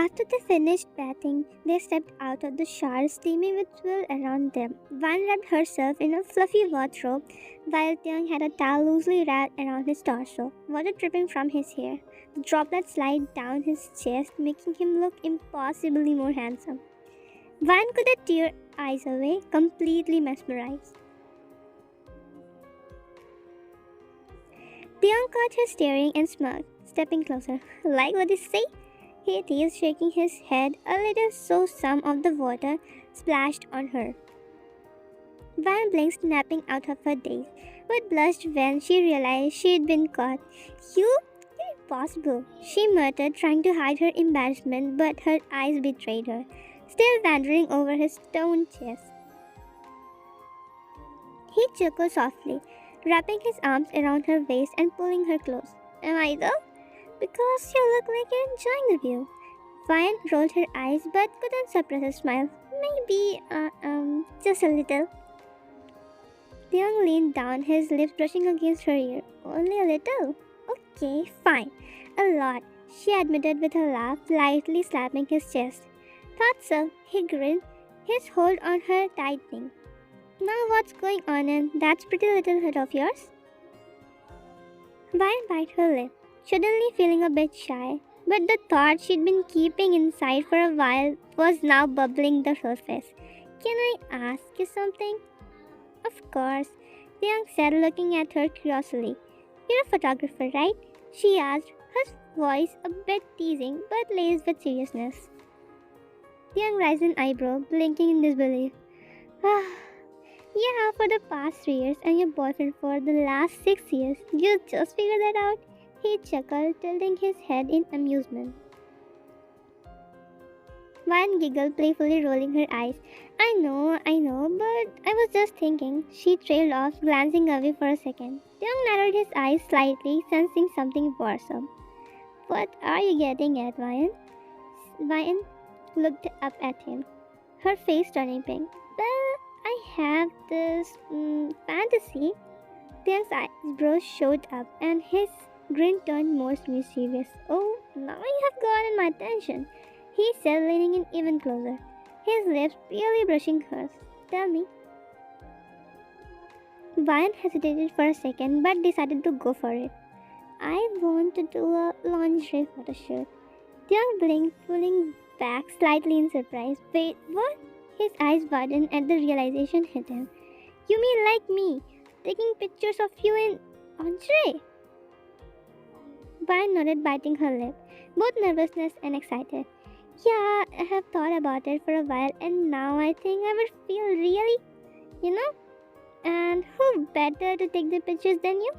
After they finished bathing, they stepped out of the shower, steaming with swirl around them. Van wrapped herself in a fluffy wardrobe, while Taeyang had a towel loosely wrapped around his torso, water dripping from his hair. The droplets slid down his chest, making him look impossibly more handsome. Van couldn't tear eyes away, completely mesmerized. Taeyang caught her staring and smirked, stepping closer. Like what they say? He teased, shaking his head a little so some of the water splashed on her. Van blinked, snapping out of her daze, but blushed when she realized she'd been caught. You're impossible, she muttered, trying to hide her embarrassment, but her eyes betrayed her, still wandering over his toned chest. He chuckled softly, wrapping his arms around her waist and pulling her close. Am I though? Because you look like you're enjoying the view. Vine rolled her eyes but couldn't suppress a smile. Maybe, just a little. Taeyang leaned down, his lips brushing against her ear. Only a little? Okay, fine. A lot, she admitted with a laugh, lightly slapping his chest. Thought so, he grinned, his hold on her tightening. Now what's going on in that pretty little head of yours? Vine bit her lip, suddenly feeling a bit shy, but the thought she'd been keeping inside for a while was now bubbling the surface. Can I ask you something? Of course, Taeyang said, looking at her curiously. You're a photographer, right? She asked, her voice a bit teasing but laced with seriousness. Taeyang raised an eyebrow, blinking in disbelief. Yeah, for the past 3 years and your boyfriend for the last 6 years. You just figured that out? He chuckled, tilting his head in amusement. Van giggled, playfully rolling her eyes. I know, but I was just thinking. She trailed off, glancing away for a second. Taeyang narrowed his eyes slightly, sensing something worrisome. What are you getting at, Vian? Vian looked up at him, her face turning pink. Well, I have this fantasy. Taeyang's eyebrows showed up, and his grin turned more mischievous. Oh, now you have gotten my attention, he said, leaning in even closer, his lips barely brushing hers. Tell me. Vian hesitated for a second but decided to go for it. I want to do a lingerie photoshoot. Taeyang blinked, pulling back slightly in surprise. Wait, what? His eyes widened at the realization hit him. You mean like me, taking pictures of you in lingerie? Vian nodded, biting her lip, both nervousness and excited. Yeah, I have thought about it for a while and now I think I would feel really, and who better to take the pictures than you?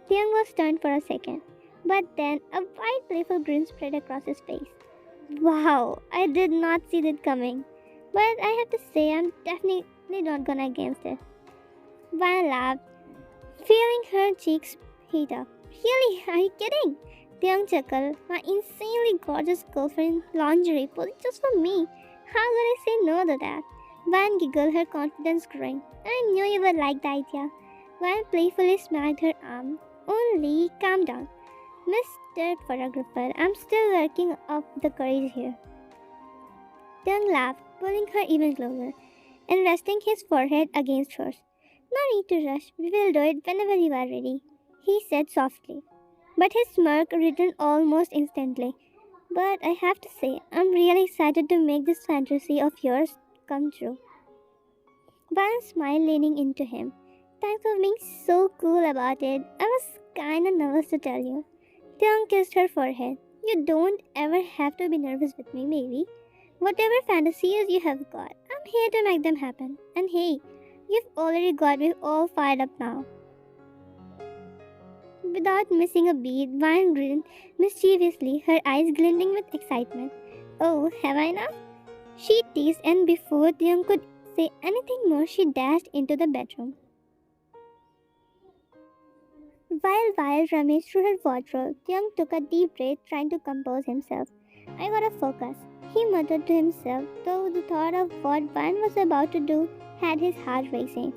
Taeyang was stunned for a second, but then a wide playful grin spread across his face. Wow, I did not see that coming, but I have to say I'm definitely not gonna against it. Vian laughed, feeling her cheeks heat up. Really? Are you kidding? Taeyang chuckled. My insanely gorgeous girlfriend lingerie posing just for me. How could I say no to that? Van giggled, her confidence growing. I knew you would like the idea. Van playfully smacked her arm. Only calm down. Mr. Photographer, I'm still working up the courage here. Taeyang laughed, pulling her even closer, and resting his forehead against hers. No need to rush. We will do it whenever you are ready, he said softly. But his smirk returned almost instantly. But I have to say, I'm really excited to make this fantasy of yours come true. Van smiled, leaning into him. Thanks for being so cool about it. I was kinda nervous to tell you. Taeyang kissed her forehead. You don't ever have to be nervous with me, baby. Whatever fantasies you have got, I'm here to make them happen. And hey, you've already got me all fired up now. Without missing a beat, Van grinned mischievously, her eyes glinting with excitement. Oh, have I now? She teased, and before Taeyang could say anything more, she dashed into the bedroom. While rummaged through her wardrobe, Taeyang took a deep breath, trying to compose himself. I gotta focus, he muttered to himself, though the thought of what Van was about to do had his heart racing.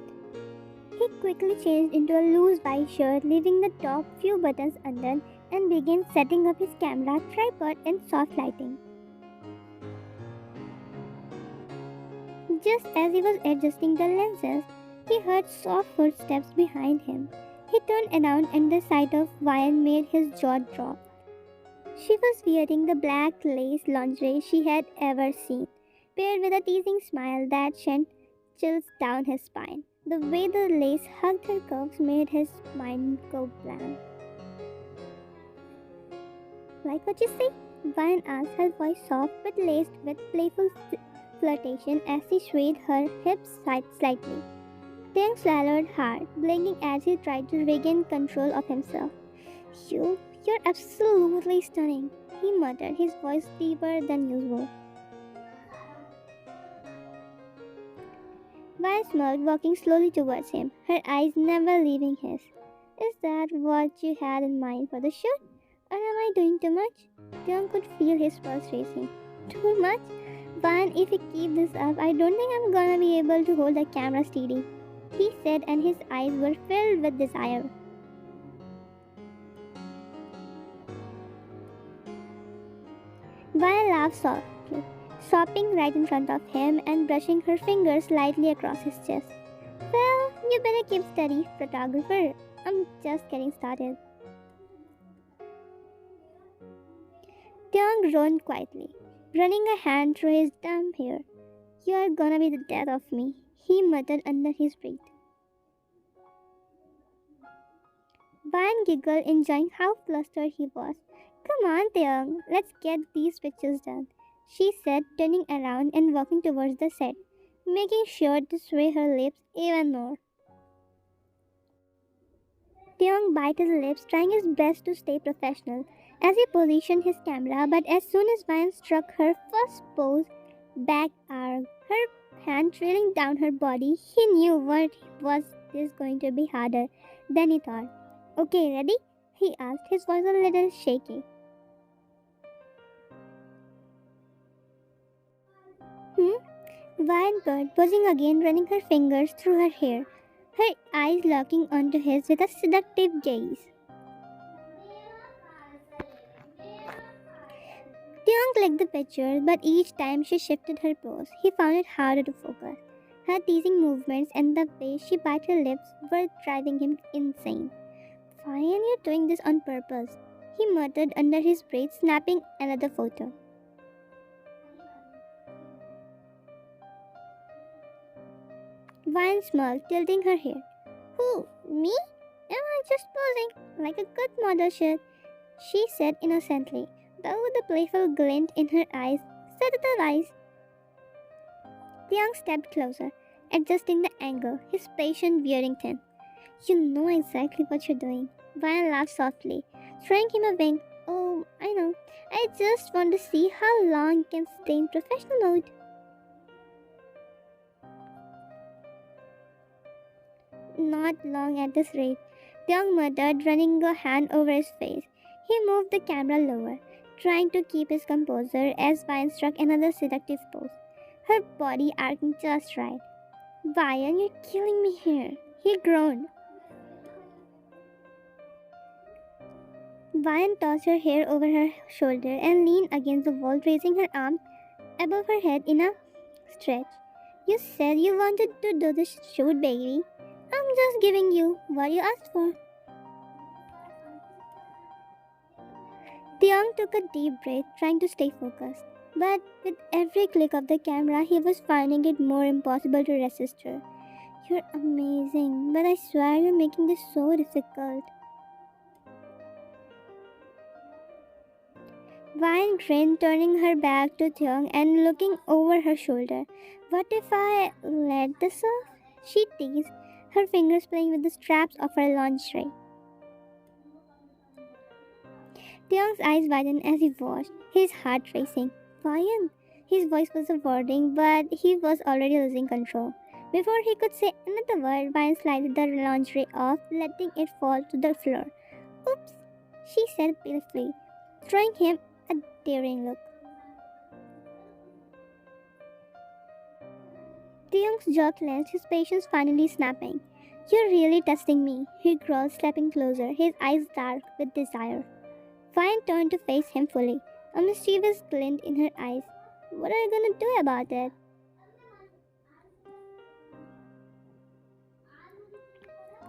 He quickly changed into a loose white shirt, leaving the top few buttons undone, and began setting up his camera, tripod, and soft lighting. Just as he was adjusting the lenses, he heard soft footsteps behind him. He turned around and the sight of Vian made his jaw drop. She was wearing the black lace lingerie she had ever seen, paired with a teasing smile that sent chills down his spine. The way the lace hugged her curves made his mind go blank. Like what you say? Vian asked, her voice soft but laced with playful flirtation as she swayed her hips slightly. Taeyang swallowed hard, blinking as he tried to regain control of himself. You're absolutely stunning, he muttered, his voice deeper than usual. Vi smirked, walking slowly towards him, her eyes never leaving his. Is that what you had in mind for the shoot? Or am I doing too much? Taeyang could feel his pulse racing. Too much? Van, if you keep this up, I don't think I'm gonna be able to hold the camera steady, he said, and his eyes were filled with desire. Vi laughed softly, stopping right in front of him and brushing her fingers lightly across his chest. Well, you better keep steady, photographer. I'm just getting started. Taeyang groaned quietly, running a hand through his damp hair. You're gonna be the death of me, he muttered under his breath. Van giggled, enjoying how flustered he was. Come on, Taeyang, let's get these pictures done, she said, turning around and walking towards the set, making sure to sway her lips even more. Taeyang bit his lips, trying his best to stay professional as he positioned his camera, but as soon as Vian struck her first pose, back arc, her hand trailing down her body, he knew what was this going to be harder than he thought. Okay, ready? He asked, his voice a little shaky. Vian purred, posing again, running her fingers through her hair, her eyes locking onto his with a seductive gaze. Taeyang clicked the picture, but each time she shifted her pose, he found it harder to focus. Her teasing movements and the way she bit her lips were driving him insane. Why are you doing this on purpose? He muttered under his breath, snapping another photo. Vine smirked, tilting her hair. Who? Me? Am I just posing like a good mother should? She said innocently, though with a playful glint in her eyes. Lies. Taeyang stepped closer, adjusting the angle, his patience wearing thin. You know exactly what you're doing. Vine laughed softly, throwing him a wink. Oh, I know. I just want to see how long you can stay in professional mode. Not long at this rate, Taeyang muttered, running a hand over his face. He moved the camera lower, trying to keep his composure as Vine struck another seductive pose, her body arcing just right. Vian, you're killing me here, he groaned. Vian tossed her hair over her shoulder and leaned against the wall, raising her arms above her head in a stretch. You said you wanted to do this shoot, baby. I'm just giving you what you asked for. Taeyang took a deep breath, trying to stay focused. But with every click of the camera, he was finding it more impossible to resist her. You're amazing, but I swear you're making this so difficult. Vine grinned, turning her back to Taeyang and looking over her shoulder. What if I let this off? She teased, her fingers playing with the straps of her lingerie. Taeyang's eyes widened as he watched, his heart racing. Vian! His voice was a warning, but he was already losing control. Before he could say another word, Vian slid the lingerie off, letting it fall to the floor. Oops, she said pitifully, throwing him a daring look. Taeyang's jaw clenched, his patience finally snapping. You're really testing me, he growled, stepping closer, his eyes dark with desire. Vine turned to face him fully, a mischievous glint in her eyes. What are you gonna do about it?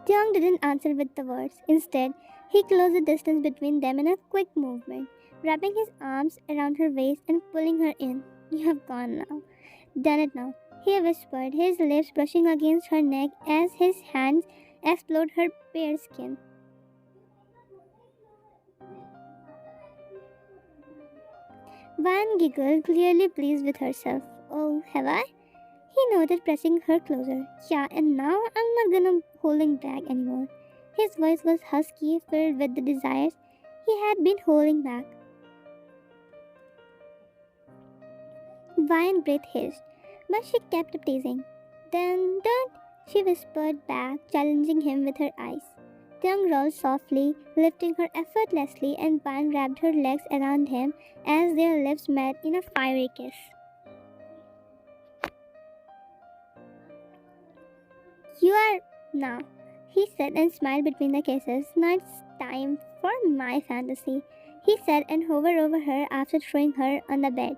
Tiang didn't answer with the words. Instead, he closed the distance between them in a quick movement, wrapping his arms around her waist and pulling her in. You have gone now. Done it now, he whispered, his lips brushing against her neck as his hands explored her bare skin. Van giggled, clearly pleased with herself. Oh, have I? He noted, pressing her closer. Yeah, and now I'm not gonna holding back anymore. His voice was husky, filled with the desires he had been holding back. Vine breath hissed, but she kept teasing. Then don't, she whispered back, challenging him with her eyes. Tongue rolled softly, lifting her effortlessly, and Vine wrapped her legs around him as their lips met in a fiery kiss. You are now, he said and smiled between the kisses. Now it's time for my fantasy, he said and hovered over her after throwing her on the bed.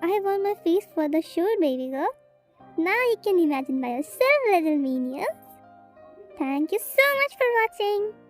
I won my feast for the shoot, baby girl. Now you can imagine by yourself, little minions. Thank you so much for watching.